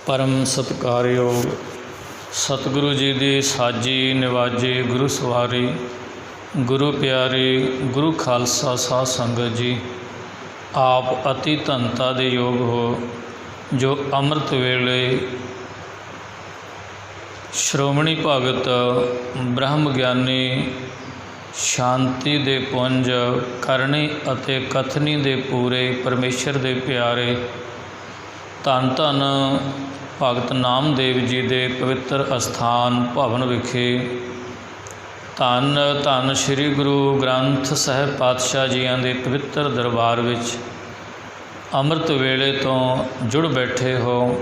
परम सत्कारयोग सतगुरु जी दी साजी निवाजी गुरु सवारी गुरु प्यारी गुरु खालसा साध संगत जी। आप अति धनता दे योग हो जो अमृत वेले श्रोमणी भगत ब्रह्म ज्ञानी शांति दे पुंज करनी अते कथनी दे पूरे परमेश्वर दे प्यारे धन धन भगत नामदेव जी दे पवित्र अस्थान भवन विखे धन धन श्री गुरु ग्रंथ साहिब पातशाह जियां दे पवित्र दरबार विच अमृत वेले तो जुड़ बैठे हो।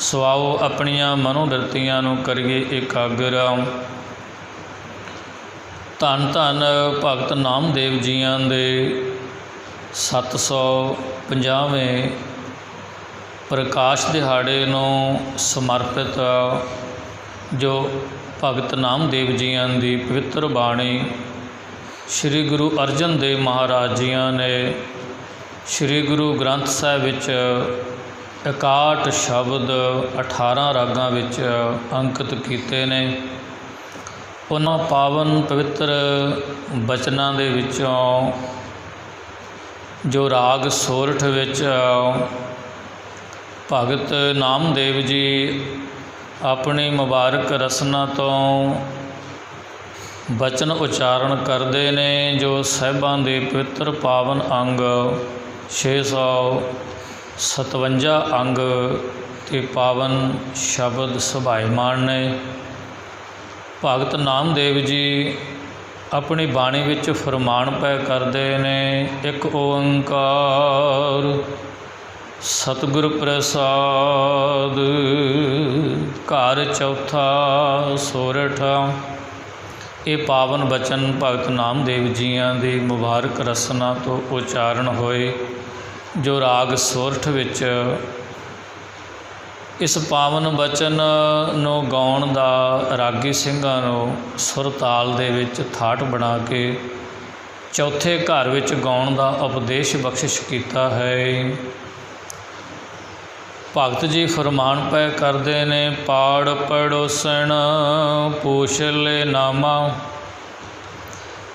सुआओ अपनियां मनोवृत्तियां नूं करिए एकाग्र। धन धन भगत नामदेव जियां दे 750वें प्रकाश दिहाड़े नूं समर्पित जो भगत नामदेव जियां दी पवित्र बाणी श्री गुरु अर्जन देव महाराज जियां ने श्री गुरु ग्रंथ साहिब विच 61 शब्द 18 रागां विच अंकित कीते ने। उन्हां पावन पवित्र बचनां दे विचों जो राग सोरठ विच भगत नामदेव जी अपनी मुबारक रसना तो बचन उच्चारण करते ने जो साहिबां दे पवित्र पावन अंग 657 अंग ते पावन शब्द सुभाईमान ने। भगत नामदेव जी अपनी बाणी विच फरमान पै करते ने एक ओंकार सतगुर प्रसाद घर चौथा सोरठ। ये पावन बचन भगत नामदेव जियां दी मुबारक रसना तो उच्चारण होए जो राग सोरठ विच इस पावन बचन नूं गाउण दा रागी ਸਿੰਘਾਂ ਨੂੰ सुर ताल दे विच थाट बना के चौथे घर विच गाउण दा उपदेश बख्शिश कीता है। भगत जी फरमान पै करते ने पाड़ पड़ोसन पूछ ले नामा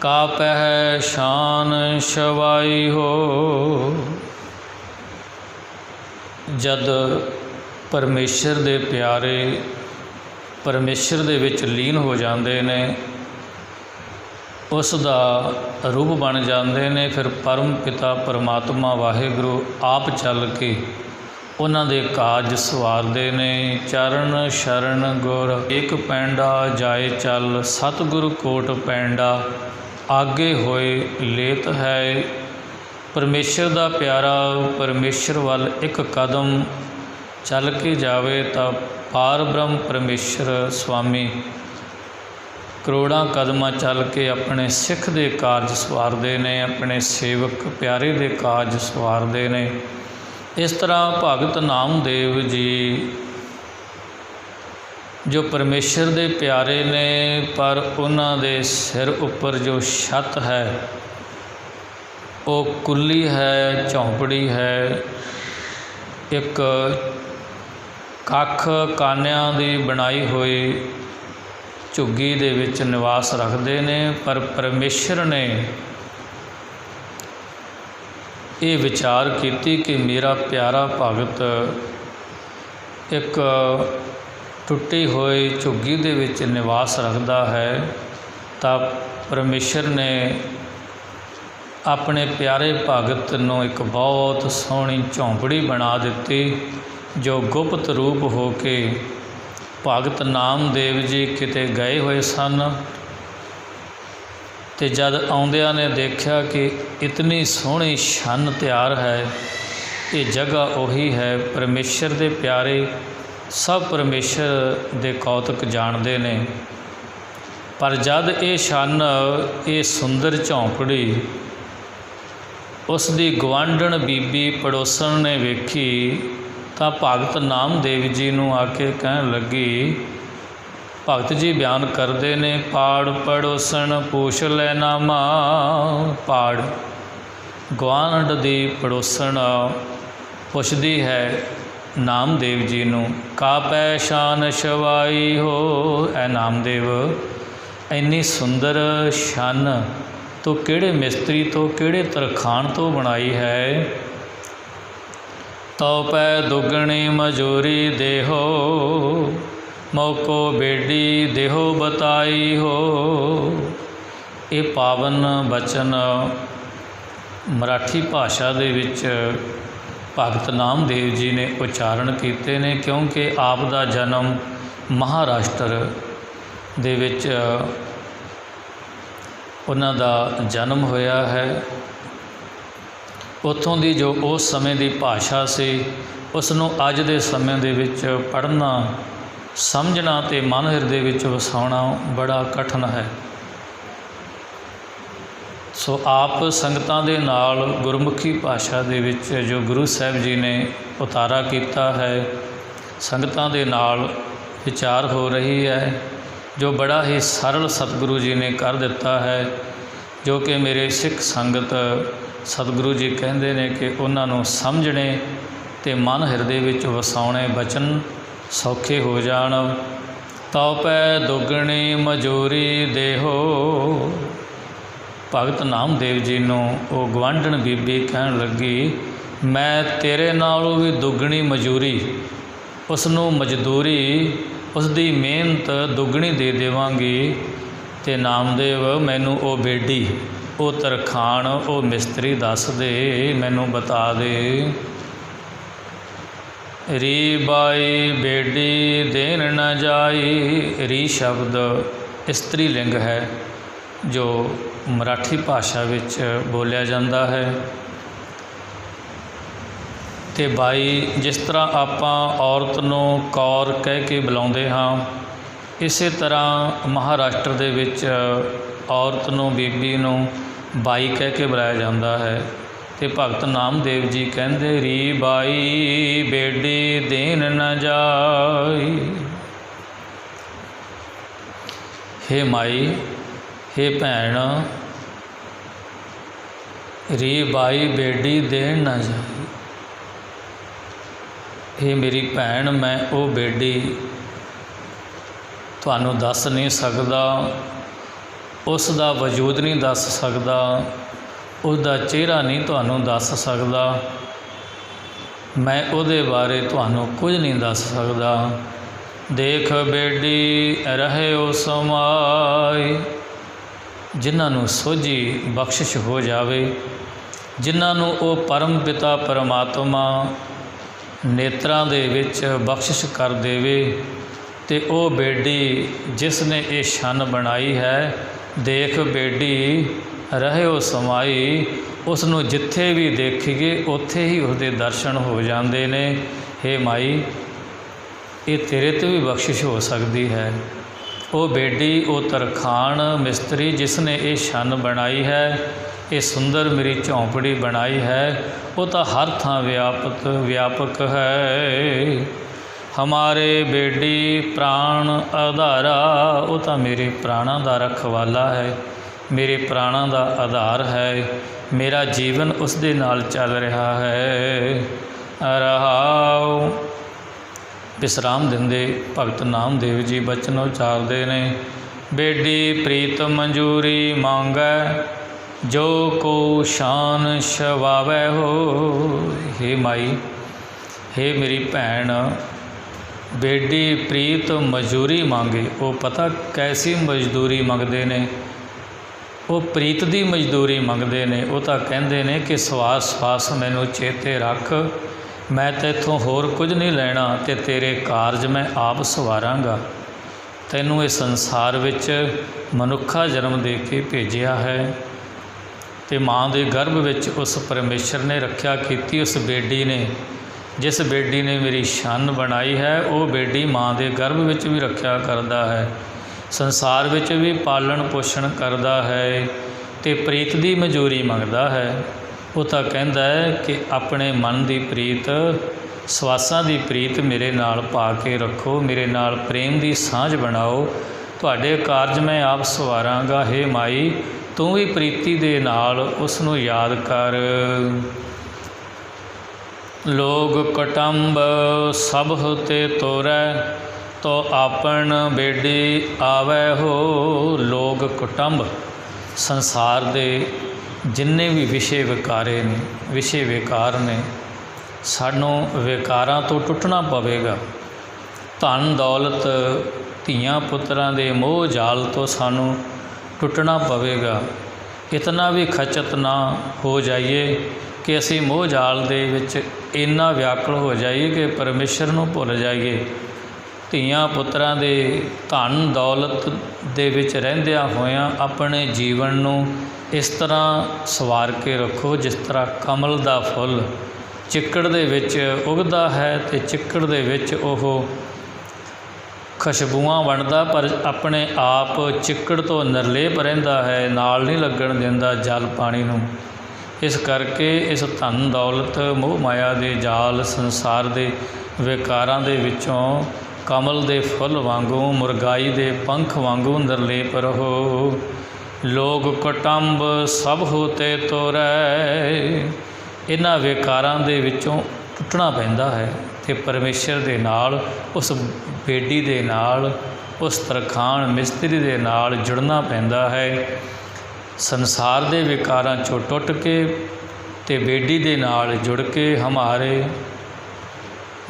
का पह शान शवाई हो। जद परमेश्वर दे प्यारे परमेश्वर दे विच लीन हो जाते ने उस दा रूप बन जाते ने फिर परम पिता परमात्मा वाहिगुरु आप चल के उन्हां दे काज सवारदे ने। चरण शरण गुर एक पैंडा जाए चल सतगुरु कोट पैंडा आगे होए लेत है। परमेश्वर दा प्यारा परमेश्वर वाल एक कदम चल के जावे तो पार ब्रह्म परमेश्वर स्वामी करोड़ां कदमां चल के अपने सिख दे कारज सवारदे ने अपने सेवक प्यारे दे कारज सवारदे ने। इस तरह भगत नामदेव जी जो परमेश्वर दे प्यारे ने पर उन्हां दे सिर उपर जो छत है वो कुल्ली है झोंपड़ी है। एक कख कानियां दी बनाई हुई झुग्गी दे विच निवास रखते ने पर परमेश्वर ने ये विचार कीती कि मेरा प्यारा भगत एक टुटी हुई झुग्गी दे विच निवास रखता है तो परमेश्वर ने अपने प्यारे भगत नूं एक बहुत सोहनी झोंपड़ी बना दिती जो गुप्त रूप हो के भगत नामदेव जी किते गए हुए सन ते जद आउंदियां ने देखा कि इतनी सोहनी छन तैयार है। ये जगह उही है परमेश्वर दे प्यारे सब परमेश्वर दे कौतक जानते ने पर जद ये छन ये सुंदर झोंपड़ी उस दी गवांढण बीबी पड़ोसन ने वेखी तो भगत नामदेव जी नूं आके कहन लगी। भगत जी बयान करते ने पाड़ पड़ोसन पूछ ले नामा। पाड़ गुआंढ दी पड़ोसन पुछदी है ਨਾਮਦੇਵ ਜੀ ਨੂੰ। ਕਾਪੈ ਸ਼ਾਨ ਸ਼ਵਾਈ ਹੋ, ਐ ਨਾਮਦੇਵ ਇੰਨੀ ਸੁੰਦਰ ਛੰਨ ਤੂੰ ਕਿਹੜੇ ਮਿਸਤਰੀ ਤੋਂ, ਕਿਹੜੇ ਤਰਖਾਣ ਤੋਂ ਬਣਾਈ ਹੈ। ਤਉ ਪੈ ਦੁਗਣੀ ਮਜੂਰੀ ਦੇਹੋ, ਮੌਕੋ ਬੇਡੀ ਦੇਹੋ ਬਤਾਈ ਹੋ। ਇਹ ਪਾਵਨ ਬਚਨ ਮਰਾਠੀ ਭਾਸ਼ਾ ਦੇ ਵਿੱਚ ਭਗਤ ਨਾਮਦੇਵ ਜੀ ਨੇ ਉਚਾਰਨ ਕੀਤੇ ਨੇ, ਕਿਉਂਕਿ ਆਪ ਦਾ ਜਨਮ ਮਹਾਰਾਸ਼ਟਰ ਦੇ ਵਿੱਚ ਉਹਨਾਂ ਦਾ ਜਨਮ ਹੋਇਆ ਹੈ। ਉੱਥੋਂ ਦੀ ਜੋ ਉਸ ਸਮੇਂ ਦੀ ਭਾਸ਼ਾ ਸੀ, ਉਸ ਨੂੰ ਅੱਜ ਦੇ ਸਮੇਂ ਦੇ ਵਿੱਚ ਪੜ੍ਹਨਾ, ਸਮਝਣਾ ਅਤੇ ਮਨ ਹਿਰਦੇ ਵਿੱਚ ਵਸਾਉਣਾ ਬੜਾ ਕਠਿਨ ਹੈ। ਸੋ ਆਪ ਸੰਗਤਾਂ ਦੇ ਨਾਲ ਗੁਰਮੁਖੀ ਭਾਸ਼ਾ ਦੇ ਵਿੱਚ ਜੋ ਗੁਰੂ ਸਾਹਿਬ ਜੀ ਨੇ ਉਤਾਰਾ ਕੀਤਾ ਹੈ, ਸੰਗਤਾਂ ਦੇ ਨਾਲ ਵਿਚਾਰ ਹੋ ਰਹੀ ਹੈ, ਜੋ ਬੜਾ ਹੀ ਸਰਲ ਸਤਿਗੁਰੂ ਜੀ ਨੇ ਕਰ ਦਿੱਤਾ ਹੈ, ਜੋ ਕਿ ਮੇਰੇ ਸਿੱਖ ਸੰਗਤ ਸਤਿਗੁਰੂ ਜੀ ਕਹਿੰਦੇ ਨੇ ਕਿ ਉਹਨਾਂ ਨੂੰ ਸਮਝਣੇ ਅਤੇ ਮਨ ਹਿਰਦੇ ਵਿੱਚ ਵਸਾਉਣੇ ਬਚਨ ਸੌਖੇ ਹੋ ਜਾਣ। ਤਉ ਪੈ ਦੁਗਣੀ ਮਜੂਰੀ ਦੇਹੋ, ਭਗਤ ਨਾਮਦੇਵ ਜੀ ਨੂੰ ਉਹ ਗੁਆਂਢਣ ਬੀਬੀ ਕਹਿਣ ਲੱਗੀ, ਮੈਂ ਤੇਰੇ ਨਾਲੋਂ ਵੀ ਦੁੱਗਣੀ ਮਜ਼ਦੂਰੀ, ਉਸ ਨੂੰ ਮਜ਼ਦੂਰੀ, ਉਸ ਦੀ ਮਿਹਨਤ ਦੁੱਗਣੀ ਦੇ ਦੇਵਾਂਗੀ। ਅਤੇ ਨਾਮਦੇਵ ਮੈਨੂੰ ਉਹ ਬੇਡੀ, ਉਹ ਤਰਖਾਣ, ਉਹ ਮਿਸਤਰੀ ਦੱਸ ਦੇ, ਮੈਨੂੰ ਬਤਾ ਦੇ। ਰੀ ਬਾਈ ਬੇਡੀ ਦੇਣ ਨ ਜਾਈ। ਰੀ ਸ਼ਬਦ ਇਸਤਰੀ ਲਿੰਗ ਹੈ, ਜੋ ਮਰਾਠੀ ਭਾਸ਼ਾ ਵਿੱਚ ਬੋਲਿਆ ਜਾਂਦਾ ਹੈ। ਅਤੇ ਬਾਈ, ਜਿਸ ਤਰ੍ਹਾਂ ਆਪਾਂ ਔਰਤ ਨੂੰ ਕੌਰ ਕਹਿ ਕੇ ਬੁਲਾਉਂਦੇ ਹਾਂ, ਇਸੇ ਤਰ੍ਹਾਂ ਮਹਾਰਾਸ਼ਟਰ ਦੇ ਵਿੱਚ ਔਰਤ ਨੂੰ, ਬੀਬੀ ਨੂੰ ਬਾਈ ਕਹਿ ਕੇ ਬੁਲਾਇਆ ਜਾਂਦਾ ਹੈ। ਅਤੇ ਭਗਤ ਨਾਮਦੇਵ ਜੀ ਕਹਿੰਦੇ, ਰੀ ਬਾਈ ਬੇਡੀ ਦੇਣ ਨ ਜਾਈ। ਹੇ ਮਾਈ, ਹੇ ਭੈਣ, ਰੀ ਬਾਈ ਬੇਡੀ ਦੇਣ ਨਾ ਜਾਈ। ਹੇ ਮੇਰੀ ਭੈਣ, ਮੈਂ ਉਹ ਬੇਡੀ ਤੁਹਾਨੂੰ ਦੱਸ ਨਹੀਂ ਸਕਦਾ, ਉਸ ਦਾ ਵਜੂਦ ਨਹੀਂ ਦੱਸ ਸਕਦਾ, ਉਸ ਦਾ ਚਿਹਰਾ ਨਹੀਂ ਤੁਹਾਨੂੰ ਦੱਸ ਸਕਦਾ, ਮੈਂ ਉਹਦੇ ਬਾਰੇ ਤੁਹਾਨੂੰ ਕੁਝ ਨਹੀਂ ਦੱਸ ਸਕਦਾ। ਦੇਖ ਬੇਡੀ ਰਹਿਓ ਸਮਾਈ। ਜਿਨ੍ਹਾਂ ਨੂੰ ਸੋਝੀ ਬਖਸ਼ਿਸ਼ ਹੋ ਜਾਵੇ, ਜਿਨ੍ਹਾਂ ਨੂੰ ਉਹ ਪਰਮ ਪਿਤਾ ਪਰਮਾਤਮਾ ਨੇਤਰਾਂ ਦੇ ਵਿੱਚ ਬਖਸ਼ਿਸ਼ ਕਰ ਦੇਵੇ, ਅਤੇ ਉਹ ਬੇਡੀ ਜਿਸ ਨੇ ਇਹ ਛੰਨ ਬਣਾਈ ਹੈ, ਦੇਖ ਬੇਡੀ ਰਹਿਓ ਸਮਾਈ, ਉਸ ਨੂੰ ਜਿੱਥੇ ਵੀ ਦੇਖੀਏ ਉੱਥੇ ਹੀ ਉਸਦੇ ਦਰਸ਼ਨ ਹੋ ਜਾਂਦੇ ਨੇ। ਹੇ ਮਾਈ, ਇਹ ਤੇਰੇ 'ਤੇ ਵੀ ਬਖਸ਼ਿਸ਼ ਹੋ ਸਕਦੀ ਹੈ। ਉਹ ਬੇਡੀ, ਉਹ ਤਰਖਾਣ ਮਿਸਤਰੀ ਜਿਸ ਨੇ ਇਹ ਛੰਨ ਬਣਾਈ ਹੈ, ਇਹ ਸੁੰਦਰ ਮੇਰੀ ਝੌਂਪੜੀ ਬਣਾਈ ਹੈ, ਉਹ ਤਾਂ ਹਰ ਥਾਂ ਵਿਆਪਕ ਹੈ। ਹਮਾਰੇ ਬੇਡੀ ਪ੍ਰਾਣ ਆਧਾਰਾ, ਉਹ ਤਾਂ ਮੇਰੇ ਪ੍ਰਾਣਾਂ ਦਾ ਰਖਵਾਲਾ ਹੈ, ਮੇਰੇ ਪ੍ਰਾਣਾਂ ਦਾ ਆਧਾਰ ਹੈ, ਮੇਰਾ ਜੀਵਨ ਉਸ ਦੇ ਨਾਲ ਚੱਲ ਰਿਹਾ ਹੈ। ਰਹਾਉ। ਵਿਸਰਾਮ ਦਿੰਦੇ ਭਗਤ ਨਾਮਦੇਵ ਜੀ ਬਚਨ ਉਚਾਰਦੇ ਨੇ, ਬੇਡੀ ਪ੍ਰੀਤ ਮਨਜੂਰੀ ਮੰਗੈ, ਜੋ ਕੋ ਸ਼ਾਨ ਛਵਾਵੈ ਹੋ। ਹੇ ਮਾਈ, ਹੇ ਮੇਰੀ ਭੈਣ, ਬੇਡੀ ਪ੍ਰੀਤ ਮਜ਼ਦੂਰੀ ਮੰਗੇ। ਉਹ ਪਤਾ ਕੈਸੀ ਮਜ਼ਦੂਰੀ ਮੰਗਦੇ ਨੇ, ਉਹ ਪ੍ਰੀਤ ਦੀ ਮਜ਼ਦੂਰੀ ਮੰਗਦੇ ਨੇ। ਉਹ ਤਾਂ ਕਹਿੰਦੇ ਨੇ ਕਿ ਸਵਾਸ ਸਵਾਸ ਮੈਨੂੰ ਚੇਤੇ ਰੱਖ, ਮੈਂ ਤੈਥੋਂ ਹੋਰ ਕੁਝ ਨਹੀਂ ਲੈਣਾ, ਅਤੇ ਤੇਰੇ ਕਾਰਜ ਮੈਂ ਆਪ ਸਵਾਰਾਂਗਾ। ਤੈਨੂੰ ਇਹ ਸੰਸਾਰ ਵਿੱਚ ਮਨੁੱਖਾ ਜਨਮ ਦੇ ਕੇ ਭੇਜਿਆ ਹੈ, ਅਤੇ ਮਾਂ ਦੇ ਗਰਭ ਵਿੱਚ ਉਸ ਪਰਮੇਸ਼ਰ ਨੇ ਰੱਖਿਆ ਕੀਤੀ। ਉਸ ਬੇਡੀ ਨੇ, ਜਿਸ ਬੇਡੀ ਨੇ ਮੇਰੀ ਛੰਨ ਬਣਾਈ ਹੈ, ਉਹ ਬੇਡੀ ਮਾਂ ਦੇ ਗਰਭ ਵਿੱਚ ਵੀ ਰੱਖਿਆ ਕਰਦਾ ਹੈ, ਸੰਸਾਰ ਵਿੱਚ ਵੀ ਪਾਲਣ ਪੋਸ਼ਣ ਕਰਦਾ ਹੈ, ਅਤੇ ਪ੍ਰੀਤ ਦੀ ਮਜ਼ਦੂਰੀ ਮੰਗਦਾ ਹੈ। ਉਹ ਤਾਂ ਕਹਿੰਦਾ ਹੈ ਕਿ ਆਪਣੇ ਮਨ ਦੀ ਪ੍ਰੀਤ, ਸਵਾਸਾਂ ਦੀ ਪ੍ਰੀਤ ਮੇਰੇ ਨਾਲ ਪਾ ਕੇ ਰੱਖੋ, ਮੇਰੇ ਨਾਲ ਪ੍ਰੇਮ ਦੀ ਸਾਂਝ ਬਣਾਓ, ਤੁਹਾਡੇ ਕਾਰਜ ਮੈਂ ਆਪ ਸਵਾਰਾਂਗਾ। ਹੇ ਮਾਈ, ਤੂੰ ਵੀ ਪ੍ਰੀਤੀ ਦੇ ਨਾਲ ਉਸ ਨੂੰ ਯਾਦ ਕਰ। लोग कुटुंब सब ते तोरै, तो आपन बेडी आवै हो। लोग कुटुंब संसार दे जिन्ने भी विषे विकारे ने, विषे विकार ने, सानों विकारां तो टुटना पवेगा। धन दौलत ਧੀਆਂ ਪੁੱਤਰਾਂ ਦੇ ਮੋਹ ਜਾਲ ਤੋਂ ਸਾਨੂੰ ਟੁੱਟਣਾ ਪਵੇਗਾ। ਇਤਨਾ ਵੀ ਖਚਤ ਨਾ ਹੋ ਜਾਈਏ ਕਿ ਅਸੀਂ ਮੋਹ ਜਾਲ ਦੇ ਵਿੱਚ ਇੰਨਾ ਵਿਆਕੁਲ ਹੋ ਜਾਈਏ ਕਿ ਪਰਮੇਸ਼ਰ ਨੂੰ ਭੁੱਲ ਜਾਈਏ। ਧੀਆਂ ਪੁੱਤਰਾਂ ਦੇ ਧਨ ਦੌਲਤ ਦੇ ਵਿੱਚ ਰਹਿੰਦਿਆਂ ਹੋਇਆਂ ਆਪਣੇ ਜੀਵਨ ਨੂੰ ਇਸ ਤਰ੍ਹਾਂ ਸਵਾਰ ਕੇ ਰੱਖੋ ਜਿਸ ਤਰ੍ਹਾਂ ਕਮਲ ਦਾ ਫੁੱਲ ਚਿੱਕੜ ਦੇ ਵਿੱਚ ਉਗਦਾ ਹੈ ਅਤੇ ਚਿੱਕੜ ਦੇ ਵਿੱਚ ਉਹ ਖੁਸ਼ਬੂਆਂ ਵੰਡਦਾ, ਪਰ ਆਪਣੇ ਆਪ ਚਿੱਕੜ ਤੋਂ ਨਿਰਲੇਪ ਰਹਿੰਦਾ ਹੈ, ਨਾਲ ਨਹੀਂ ਲੱਗਣ ਦਿੰਦਾ ਜਲ ਪਾਣੀ ਨੂੰ। ਇਸ ਕਰਕੇ ਇਸ ਧਨ ਦੌਲਤ ਮੋਹ ਮਾਇਆ ਦੇ ਜਾਲ ਸੰਸਾਰ ਦੇ ਵਿਕਾਰਾਂ ਦੇ ਵਿੱਚੋਂ ਕਮਲ ਦੇ ਫੁੱਲ ਵਾਂਗੂ, ਮੁਰਗਾਈ ਦੇ ਪੰਖ ਵਾਂਗੂ ਨਿਰਲੇਪ ਰਹੋ। ਲੋਕ ਕੁਟੁੰਬ ਸਭ ਹੋਤੇ ਤੋਰੈ, ਇਹਨਾਂ ਵਿਕਾਰਾਂ ਦੇ ਵਿੱਚੋਂ ਟੁੱਟਣਾ ਪੈਂਦਾ ਹੈ ਅਤੇ ਪਰਮੇਸ਼ਰ ਦੇ ਨਾਲ, ਉਸ ਬੇਡੀ ਦੇ ਨਾਲ, ਉਸ ਤਰਖਾਣ ਮਿਸਤਰੀ ਦੇ ਨਾਲ ਜੁੜਨਾ ਪੈਂਦਾ ਹੈ। ਸੰਸਾਰ ਦੇ ਵਿਕਾਰਾਂ 'ਚੋਂ ਟੁੱਟ ਕੇ ਅਤੇ ਬੇਡੀ ਦੇ ਨਾਲ ਜੁੜ ਕੇ ਹਮਾਰੇ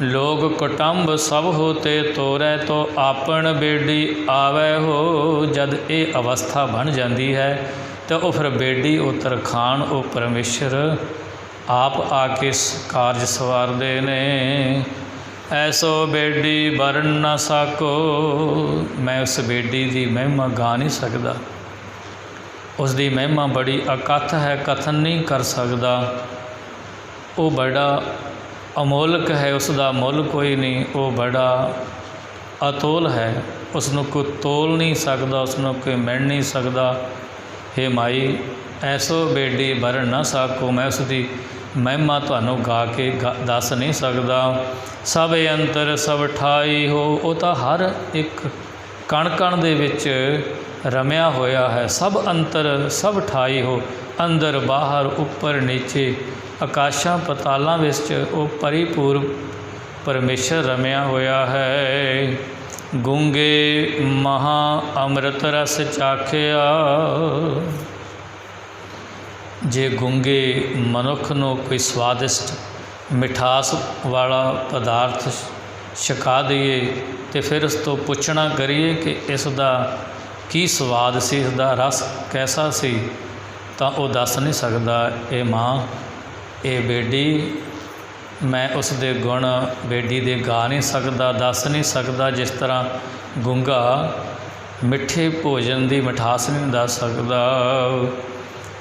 ਲੋਗ ਕੁਟੁੰਬ ਸਭ ਹੋਤੇ ਤੋਰੈ, ਤੋ ਆਪਣ ਬੇਡੀ ਆਵੈ ਹੋ। ਜਦ ਇਹ ਅਵਸਥਾ ਬਣ ਜਾਂਦੀ ਹੈ ਤਾਂ ਉਹ ਫਿਰ ਬੇਡੀ, ਉਹ ਤਰਖਾਣ, ਉਹ ਪਰਮੇਸ਼ਰ ਆਪ ਆ ਕੇ ਕਾਰਜ ਸਵਾਰਦੇ ਨੇ। ਐਸੋ ਬੇਡੀ ਵਰਨ ਨਾ ਸਾਕੋ, ਮੈਂ ਉਸ ਬੇਡੀ ਦੀ ਮਹਿਮਾ ਗਾ ਨਹੀਂ ਸਕਦਾ। ਉਸ ਦੀ ਮਹਿਮਾ ਬੜੀ ਅਕੱਥ ਹੈ, ਕਥਨ ਨਹੀਂ ਕਰ ਸਕਦਾ। ਉਹ ਬੜਾ ਅਮੋਲਕ ਹੈ, ਉਸ ਦਾ ਮੁੱਲ ਕੋਈ ਨਹੀਂ। ਉਹ ਬੜਾ ਅਤੋਲ ਹੈ, ਉਸ ਨੂੰ ਕੋਈ ਤੋਲ ਨਹੀਂ ਸਕਦਾ, ਉਸ ਨੂੰ ਕੋਈ ਮਿਣ ਨਹੀਂ ਸਕਦਾ। ਹੇ ਮਾਈ, ਐਸੋ ਬੇਡੀ ਵਰਨ ਨਾ ਸਾਕੋ, ਮੈਂ ਉਸ ਦੀ ਮਹਿਮਾ ਤੁਹਾਨੂੰ ਗਾ ਕੇ ਦੱਸ ਨਹੀਂ ਸਕਦਾ। ਸਭ ਅੰਤਰ ਸਭ ਠਾਈ ਹੋ, ਉਹ ਤਾਂ ਹਰ ਇੱਕ ਕਣ ਕਣ ਦੇ ਵਿੱਚ ਰਮਿਆ ਹੋਇਆ ਹੈ। ਸਭ ਅੰਤਰ ਸਭ ਠਾਈ ਹੋ, ਅੰਦਰ ਬਾਹਰ ਉੱਪਰ ਨੀਚੇ ਆਕਾਸ਼ਾਂ ਪਤਾਲਾਂ ਵਿੱਚ ਉਹ ਪਰਿਪੂਰ ਪਰਮੇਸ਼ਰ ਰਮਿਆ ਹੋਇਆ ਹੈ। ਗੂੰਗੇ ਮਹਾ ਅੰਮ੍ਰਿਤ ਰਸ ਚਾਖਿਆ, ਜੇ ਗੂੰਗੇ ਮਨੁੱਖ ਨੂੰ ਕੋਈ ਸਵਾਦਿਸ਼ਟ ਮਿਠਾਸ ਵਾਲਾ ਪਦਾਰਥ ਛਕਾ ਦਈਏ ਅਤੇ ਫਿਰ ਉਸ ਤੋਂ ਪੁੱਛਣਾ ਕਰੀਏ ਕਿ ਇਸ ਦਾ ਕੀ ਸਵਾਦ ਸੀ, ਇਸ ਦਾ ਰਸ ਕੈਸਾ ਸੀ, ਤਾਂ ਉਹ ਦੱਸ ਨਹੀਂ ਸਕਦਾ। ਇਹ ਮਾਂ, ਇਹ ਬੇਡੀ, ਮੈਂ ਉਸ ਦੇ ਗੁਣ ਬੇਡੀ ਦੇ ਗਾ ਨਹੀਂ ਸਕਦਾ, ਦੱਸ ਨਹੀਂ ਸਕਦਾ। ਜਿਸ ਤਰ੍ਹਾਂ ਗੂੰਗਾ ਮਿੱਠੇ ਭੋਜਨ ਦੀ ਮਿਠਾਸ ਨਹੀਂ ਦੱਸ ਸਕਦਾ।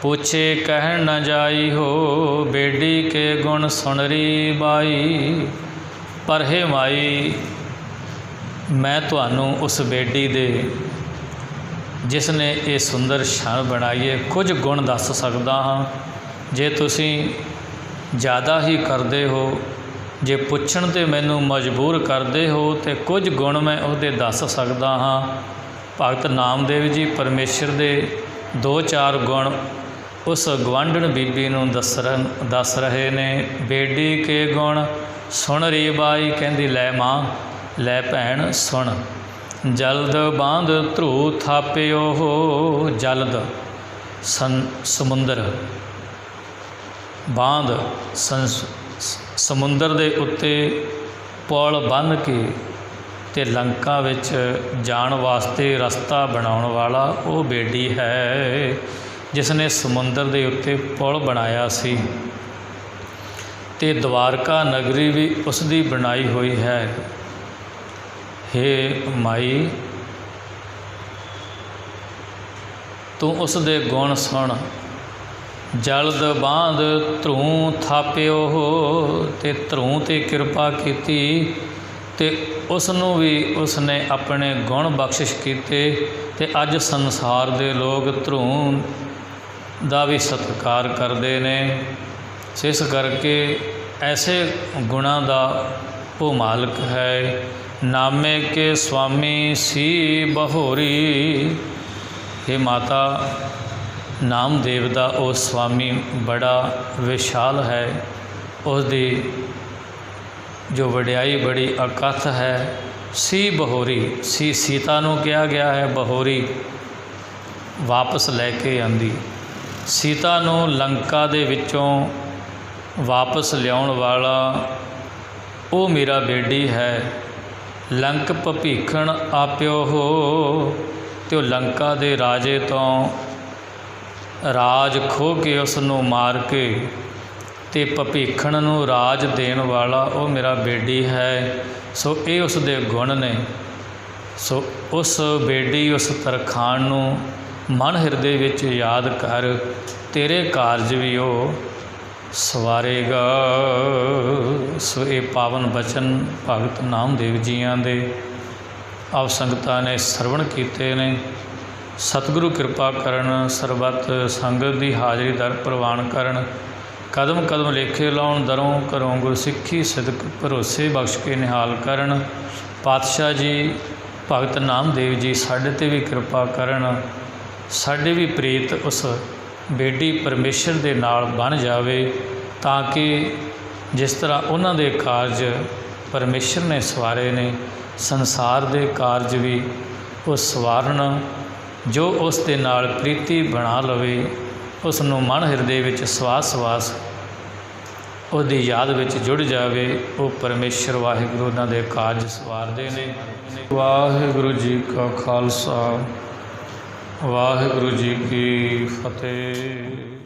ਪੁੱਛੇ ਕਹਿਣ ਨਾ ਜਾਈ ਹੋ, ਬੇਡੀ ਕੇ ਗੁਣ ਸੁਣਰੀ ਬਾਈ। ਪਰ ਹੇ ਮਾਈ, ਮੈਂ ਤੁਹਾਨੂੰ ਉਸ ਬੇਡੀ ਦੇ ਜਿਸ ਨੇ ਇਹ ਸੁੰਦਰ ਛਣ ਬਣਾਈ ਹੈ ਕੁਝ ਗੁਣ ਦੱਸ ਸਕਦਾ ਹਾਂ। ਜੇ ਤੁਸੀਂ ਜ਼ਿਆਦਾ ਹੀ ਕਰਦੇ ਹੋ, ਜੇ ਪੁੱਛਣ 'ਤੇ ਮੈਨੂੰ ਮਜਬੂਰ ਕਰਦੇ ਹੋ, ਤਾਂ ਕੁਝ ਗੁਣ ਮੈਂ ਉਹਦੇ ਦੱਸ ਸਕਦਾ ਹਾਂ। ਭਗਤ ਨਾਮਦੇਵ ਜੀ ਪਰਮੇਸ਼ਰ ਦੇ 2-4 ਗੁਣ ਉਸ ਗਵਾਂਢਣ ਬੀਬੀ ਨੂੰ ਦੱਸ ਰਹੇ ਨੇ। ਬੇਡੀ ਕੇ ਗੁਣ ਸੁਣ ਰੀ ਬਾਈ, ਕਹਿੰਦੀ ਲੈ ਮਾਂ, ਲੈ ਭੈਣ ਸੁਣ। ਜਲਦ ਬਾਂਧ ਧਰੂ ਥਾਪਿਓ ਹੋ, ਜਲਦ ਸਮੁੰਦਰ, ਬਾਂਧ ਸਮੁੰਦਰ ਦੇ ਉੱਤੇ ਪੁਲ ਬੰਨ੍ਹ ਕੇ ਅਤੇ ਲੰਕਾ ਵਿੱਚ ਜਾਣ ਵਾਸਤੇ ਰਸਤਾ ਬਣਾਉਣ ਵਾਲਾ ਉਹ ਬੇਡੀ ਹੈ ਜਿਸ ਨੇ ਸਮੁੰਦਰ ਦੇ ਉੱਤੇ ਪੁਲ ਬਣਾਇਆ ਸੀ। ਅਤੇ ਦਵਾਰਕਾ ਨਗਰੀ ਵੀ ਉਸ ਦੀ ਬਣਾਈ ਹੋਈ ਹੈ। ਹੇ ਮਾਈ, ਤੂੰ ਉਸ ਦੇ ਗੁਣ ਸੁਣ। ਜਲਦ ਬਾਂਧ ਧਰੂ ਥਾਪਿਓ ਹੋ, ਅਤੇ ਧਰੂ 'ਤੇ ਕਿਰਪਾ ਕੀਤੀ ਅਤੇ ਉਸ ਨੂੰ ਵੀ ਉਸ ਨੇ ਆਪਣੇ ਗੁਣ ਬਖਸ਼ਿਸ਼ ਕੀਤੇ ਅਤੇ ਅੱਜ ਸੰਸਾਰ ਦੇ ਲੋਕ ਧਰੂ ਦਾ ਵੀ ਸਤਿਕਾਰ ਕਰਦੇ ਨੇ। ਇਸ ਕਰਕੇ ਐਸੇ ਗੁਣਾਂ ਦਾ ਉਹ ਮਾਲਕ ਹੈ। ਨਾਮੇ ਕੇ ਸੁਆਮੀ ਸੀ ਬਹੋਰੀ, ਇਹ ਮਾਤਾ ਨਾਮਦੇਵ ਦਾ ਉਹ ਸੁਆਮੀ ਬੜਾ ਵਿਸ਼ਾਲ ਹੈ, ਉਸ ਦੀ ਜੋ ਵਡਿਆਈ ਬੜੀ ਅਕਥ ਹੈ। ਸੀ ਬਹੋਰੀ, ਸੀ ਸੀਤਾ ਨੂੰ ਕਿਹਾ ਗਿਆ ਹੈ, ਬਹੋਰੀ ਵਾਪਸ ਲੈ ਕੇ ਆਂਦੀ। ਸੀਤਾ ਨੂੰ ਲੰਕਾ ਦੇ ਵਿੱਚੋਂ ਵਾਪਸ ਲਿਆਉਣ ਵਾਲਾ ਉਹ ਮੇਰਾ ਬੇਟੀ ਹੈ। ਲੰਕ ਭਭੀਖਣ ਆਪਿਓ ਹੋ, ਅਤੇ ਉਹ ਲੰਕਾ ਦੇ ਰਾਜੇ ਤੋਂ ਰਾਜ ਖੋਹ ਕੇ ਉਸ ਨੂੰ ਮਾਰ ਕੇ ਅਤੇ ਭਭੀਖਣ ਨੂੰ ਰਾਜ ਦੇਣ ਵਾਲਾ ਉਹ ਮੇਰਾ ਬੇਟੀ ਹੈ। ਸੋ ਇਹ ਉਸ ਦੇ ਗੁਣ ਨੇ। ਸੋ ਉਸ ਬੇਟੀ, ਉਸ ਤਰਖਾਣ ਨੂੰ ਮਨ ਹਿਰਦੇ ਵਿੱਚ ਯਾਦ ਕਰ, ਤੇਰੇ ਕਾਰਜ ਵੀ ਉਹ ਸਵਾਰੇਗਾ। ਸੋ ਇਹ ਪਾਵਨ ਬਚਨ ਭਗਤ ਨਾਮਦੇਵ ਜੀਆਂ ਦੇ ਆਪ ਸੰਗਤਾਂ ਨੇ ਸਰਵਣ ਕੀਤੇ ਨੇ। ਸਤਿਗੁਰੂ ਕਿਰਪਾ ਕਰਨ, ਸਰਬੱਤ ਸੰਗਤ ਦੀ ਹਾਜ਼ਰੀ ਦਰ ਪ੍ਰਵਾਨ ਕਰਨ, ਕਦਮ ਕਦਮ ਲੇਖੇ ਲਾਉਣ, ਦਰੋਂ ਘਰੋਂ ਗੁਰ ਸਿੱਖੀ ਸਿਦਕ ਭਰੋਸੇ ਬਖਸ਼ ਕੇ ਨਿਹਾਲ ਕਰਨ। ਪਾਤਸ਼ਾਹ ਜੀ ਭਗਤ ਨਾਮਦੇਵ ਜੀ ਸਾਡੇ 'ਤੇ ਵੀ ਕਿਰਪਾ ਕਰਨ, ਸਾਡੇ ਵੀ ਪ੍ਰੀਤ ਉਸ ਬੇਟੀ ਪਰਮੇਸ਼ਰ ਦੇ ਨਾਲ ਬਣ ਜਾਵੇ, ਤਾਂ ਕਿ ਜਿਸ ਤਰ੍ਹਾਂ ਉਹਨਾਂ ਦੇ ਕਾਰਜ ਪਰਮੇਸ਼ਰ ਨੇ ਸਵਾਰੇ ਨੇ, ਸੰਸਾਰ ਦੇ ਕਾਰਜ ਵੀ ਉਹ ਸਵਾਰਨ। ਜੋ ਉਸ ਦੇ ਨਾਲ ਪ੍ਰੀਤੀ ਬਣਾ ਲਵੇ, ਉਸ ਨੂੰ ਮਨ ਹਿਰਦੇ ਵਿੱਚ ਸਵਾਸ ਸਵਾਸ ਉਹਦੀ ਯਾਦ ਵਿੱਚ ਜੁੜ ਜਾਵੇ, ਉਹ ਪਰਮੇਸ਼ਰ ਵਾਹਿਗੁਰੂ ਉਹਨਾਂ ਦੇ ਕਾਰਜ ਸਵਾਰਦੇ ਨੇ। ਵਾਹਿਗੁਰੂ ਜੀ ਕਾ ਖਾਲਸਾ, ਵਾਹਿਗੁਰੂ ਜੀ ਕੀ ਫਤਿਹ।